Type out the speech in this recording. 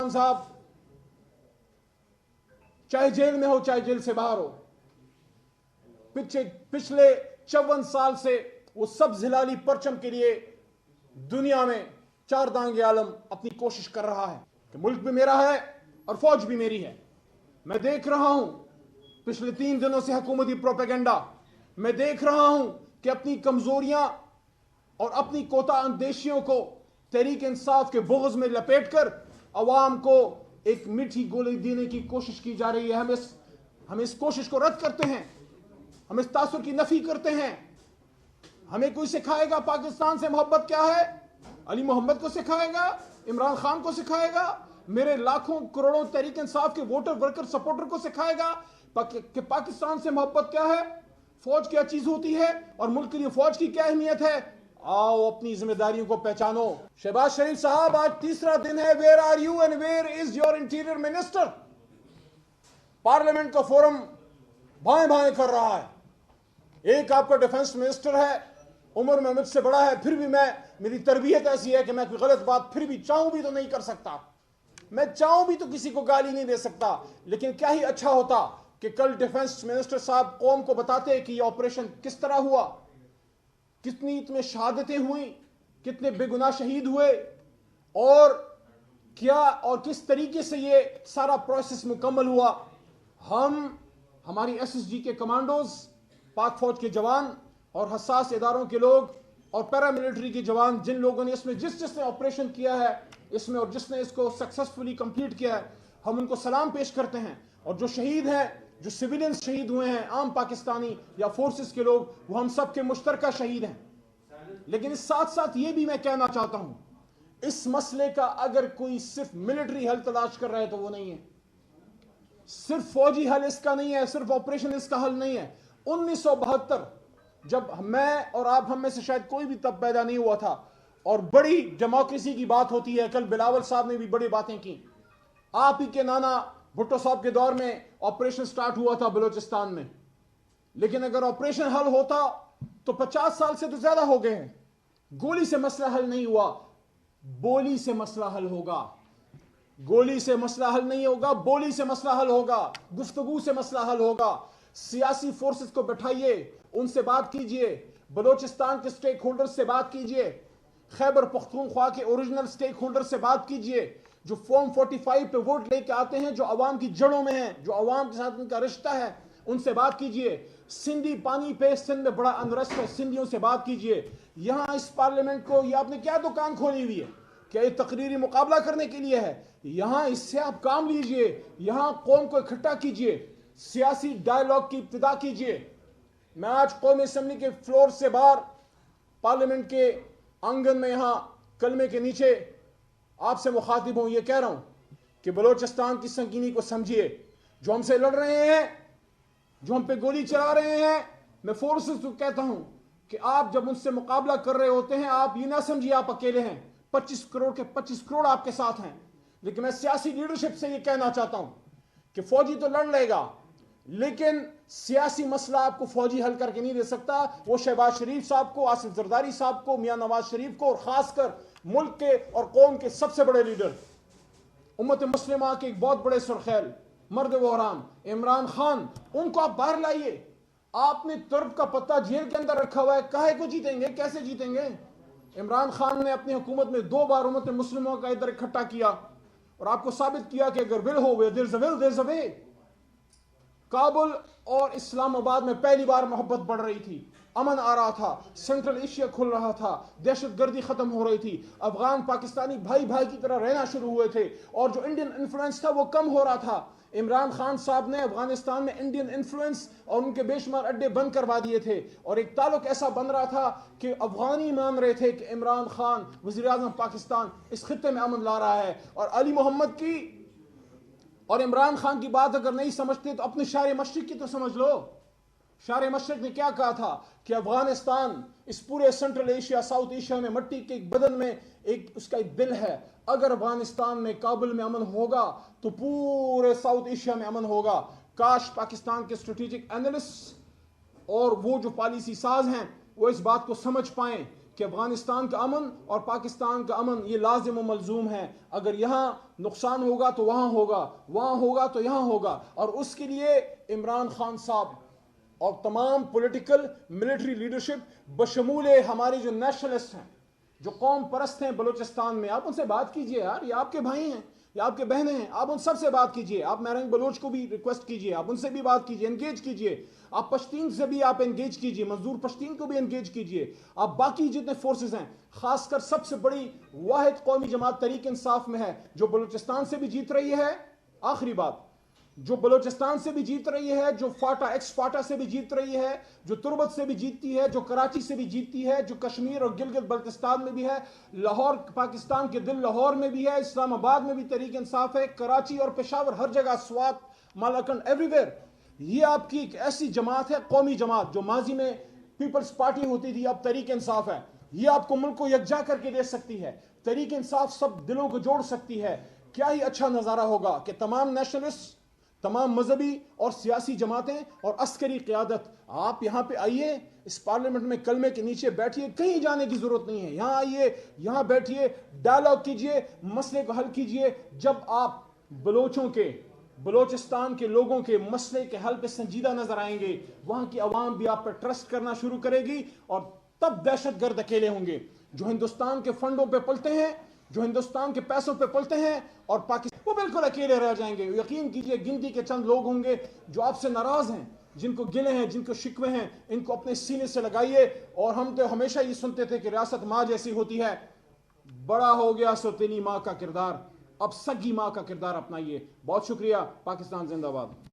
साहब चाहे जेल में हो चाहे जेल से बाहर हो, पिछले 54 साल से वो सब जिलाली परचम के लिए दुनिया में चार दांगे आलम अपनी कोशिश कर रहा है कि मुल्क भी मेरा है और फौज भी मेरी है। मैं देख रहा हूं पिछले 3 दिनों से हुकूमती प्रोपेगेंडा, मैं देख रहा हूं कि अपनी कमजोरियां और अपनी कोता अंदेशियों को तहरीक इंसाफ के बुग़्ज़ में लपेटकर अवाम को एक मीठी गोली देने की कोशिश की जा रही है। हम इस कोशिश को रद्द करते हैं, हम इस तासुर की नफी करते हैं। हमें कोई सिखाएगा पाकिस्तान से मोहब्बत क्या है? अली मोहम्मद को सिखाएगा, इमरान खान को सिखाएगा, मेरे लाखों करोड़ों तहरीक इंसाफ के वोटर वर्कर सपोर्टर को सिखाएगा कि पाकिस्तान से मोहब्बत क्या है, फौज क्या चीज होती है और मुल्क के लिए फौज की क्या अहमियत है। आओ अपनी जिम्मेदारियों को पहचानो। शहबाज शरीफ साहब, आज तीसरा दिन है। Where are you and where is your interior minister? Parliament का फोरम भाएं भाएं कर रहा है। एक आपका डिफेंस मिनिस्टर है, उम्र में मुझसे बड़ा है, फिर भी मेरी तरबियत ऐसी है कि मैं कोई गलत बात फिर भी चाहूं भी तो नहीं कर सकता। मैं चाहूं भी तो किसी को गाली नहीं दे सकता। लेकिन क्या ही अच्छा होता कि कल डिफेंस मिनिस्टर साहब कौम को बताते कि यह ऑपरेशन किस तरह हुआ, कितनी इसमें शहादतें हुई, कितने बेगुनाह शहीद हुए और क्या और किस तरीके से ये सारा प्रोसेस मुकम्मल हुआ। हमारी एसएसजी के कमांडोज, पाक फौज के जवान और हसास इदारों के लोग और पैरामिलिट्री के जवान, जिन लोगों ने इसमें जिसने ऑपरेशन किया है इसमें और जिसने इसको सक्सेसफुली कंप्लीट किया है, हम उनको सलाम पेश करते हैं। और जो शहीद हैं, जो सिविलियंस शहीद हुए हैं, आम पाकिस्तानी या फोर्सेस के लोग, वो हम सब के मुश्तरका शहीद हैं। लेकिन इस साथ साथ ये भी मैं कहना चाहता हूं, इस मसले का अगर कोई सिर्फ मिलिट्री हल तलाश कर रहा है तो वो नहीं है। सिर्फ फौजी हल इसका नहीं है, सिर्फ ऑपरेशन इसका हल नहीं है। 1972 जब मैं और आप हम में से शायद कोई भी तब पैदा नहीं हुआ था और बड़ी डेमोक्रेसी की बात होती है। कल बिलावल साहब ने भी बड़ी बातें की। आप ही के नाना भुट्टो साहब के दौर में ऑपरेशन स्टार्ट हुआ था बलूचिस्तान में। लेकिन अगर ऑपरेशन हल होता तो 50 साल से तो ज्यादा हो गए हैं। गोली से मसला हल नहीं हुआ, बोली से मसला हल होगा। गोली से मसला हल नहीं होगा, बोली से मसला हल होगा, गुफ्तगू से मसला हल होगा। सियासी फोर्सेस को बैठाइए, उनसे बात कीजिए, बलोचिस्तान के स्टेक होल्डर्स से बात कीजिए, खैबर पख्तूनख्वा के ओरिजिनल स्टेक होल्डर से बात कीजिए, जो फॉर्म 45 पे वोट लेके आते हैं, जो अवाम की जड़ों में हैं, जो अवाम के साथ उनका रिश्ता है, उनसे बात कीजिए। सिंधी पानी पे सिंध में बड़ा अनरस्ट है, सिंधियों से बात कीजिए। यहां इस पार्लियामेंट को ये आपने क्या दुकान खोली हुई है? क्या ये तकरीरी मुकाबला करने के लिए है? यहां इससे आप काम लीजिए, यहां कौम को इकट्ठा कीजिए, सियासी डायलॉग की इब्तिदा कीजिए। मैं आज कौमी असेंबली के फ्लोर से बाहर पार्लियामेंट के आंगन में यहां कलमे के नीचे आपसे मुखातिब हूं, ये कह रहा हूं कि बलोचिस्तान की संगीनी को समझिए। जो हमसे लड़ रहे हैं, जो हम पे गोली चला रहे हैं, मैं फोर्सेस को कहता हूं कि आप जब उनसे मुकाबला कर रहे होते हैं, आप ये ना समझिए आप अकेले हैं। 25 करोड़ के 25 करोड़ आपके साथ हैं। लेकिन मैं सियासी लीडरशिप से ये कहना चाहता हूं कि फौजी तो लड़ लेगा, लेकिन सियासी मसला आपको फौजी हल करके नहीं दे सकता। वो शहबाज शरीफ साहब को, आसिफ जरदारी साहब को, मियां नवाज शरीफ को और खासकर मुल्क के और कौम के सबसे बड़े लीडर, उम्मत मुस्लिमा के एक बहुत बड़े सुरखैल मर्द वहरान इमरान खान, उनको आप बाहर लाइए। आपने तुर्क का पत्ता जेल के अंदर रखा हुआ है, काहे को जीतेंगे, कैसे जीतेंगे? इमरान खान ने अपनी हुकूमत में 2 बार उम्मत मुस्लिमों का इधर इकट्ठा किया और आपको साबित किया कि अगर विल हो, there is a will, there is a way. Kabul और इस्लामाबाद में पहली बार मोहब्बत बढ़ रही थी, अमन आ रहा था, सेंट्रल एशिया खुल रहा था, दहशतगर्दी खत्म हो रही थी, अफगान पाकिस्तानी भाई भाई की तरह रहना शुरू हुए थे और जो इंडियन इन्फ्लुएंस था वो कम हो रहा था। इमरान खान साहब ने अफगानिस्तान में इंडियन इन्फ्लुएंस और उनके बेशुमार अड्डे बंद करवा दिए थे और एक ताल्लुक ऐसा बन रहा था कि अफगानी मान रहे थे कि इमरान खान वज़ीर आज़म पाकिस्तान इस खित्ते में अमन ला रहा है। और अली मोहम्मद की और इमरान खान की बात अगर नहीं समझते तो अपने शार मशरिक की तो समझ लो। शार मशरिक ने क्या कहा था कि अफगानिस्तान इस पूरे सेंट्रल एशिया, साउथ एशिया में मट्टी के एक बदन में एक उसका एक दिल है। अगर अफगानिस्तान में, काबुल में अमन होगा तो पूरे साउथ एशिया में अमन होगा। काश पाकिस्तान के स्ट्रेटेजिक एनालिस्ट और वो जो पॉलिसी साज हैं वो इस बात को समझ पाएं कि अफगानिस्तान का अमन और पाकिस्तान का अमन ये लाजिम व मलजूम है। अगर यहाँ नुकसान होगा तो वहाँ होगा, वहाँ होगा तो यहाँ होगा। और उसके लिए इमरान खान साहब और तमाम पॉलिटिकल मिलिट्री लीडरशिप बशमूल हमारे जो नेशनलिस्ट हैं, जो कौम परस्त हैं बलूचिस्तान में, आप उनसे बात कीजिए यार। ये आपके भाई हैं, ये आपके बहनें हैं, आप उन सब से बात कीजिए। आप मेहरंग बलोच को भी रिक्वेस्ट कीजिए, आप उनसे भी बात कीजिए, एंगेज कीजिए। आप पश्तीन से भी आप एंगेज कीजिए, मजदूर पश्तीन को भी एंगेज कीजिए। आप बाकी जितने फोर्सेस हैं, खासकर सबसे बड़ी वाहिद कौमी जमात तहरीक इंसाफ में है, जो बलूचिस्तान से भी जीत रही है। आखिरी बात, जो बलूचिस्तान से भी जीत रही है, जो फाटा एक्स फाटा से भी जीत रही है, जो तुर्बत से भी जीतती है, जो कराची से भी जीतती है, जो कश्मीर और गिलगित बल्तिस्तान में भी है, लाहौर पाकिस्तान के दिल लाहौर में भी है, इस्लामाबाद में भी तहरीक इंसाफ है, कराची और पेशावर हर जगह, स्वात मालाकंड एवरीवेयर। ये आपकी एक ऐसी जमात है, कौमी जमात, जो माजी में पीपल्स पार्टी होती थी, अब तहरीक इंसाफ है। ये आपको मुल्क को यकजा करके दे सकती है। तहरीक इंसाफ सब दिलों को जोड़ सकती है। क्या ही अच्छा नजारा होगा कि तमाम नेशनलिस्ट, तमाम मजहबी और सियासी जमातें और अस्करी क़यादत, आप यहाँ पे आइए, इस पार्लियामेंट में कलमे के नीचे बैठिए, कहीं जाने की जरूरत नहीं है। यहाँ आइए, यहाँ बैठिए, डायलॉग कीजिए, मसले को हल कीजिए। जब आप बलोचों के, बलोचिस्तान के लोगों के मसले के हल पे संजीदा नजर आएंगे, वहां की आवाम भी आप पर ट्रस्ट करना शुरू करेगी। और तब दहशतगर्द अकेले होंगे जो हिंदुस्तान के फंडों पे पलते हैं, जो हिंदुस्तान के पैसों पे पलते हैं, और पाकिस्तान वो बिल्कुल अकेले रह जाएंगे। यकीन कीजिए, गिनती के चंद लोग होंगे जो आपसे नाराज हैं, जिनको गिले हैं, जिनको शिकवे हैं, इनको अपने सीने से लगाइए। और हम तो हमेशा ये सुनते थे कि रियासत माँ जैसी होती है। बड़ा हो गया सौतेली माँ का किरदार, अब सगी माँ का किरदार अपनाइए। बहुत शुक्रिया। पाकिस्तान जिंदाबाद।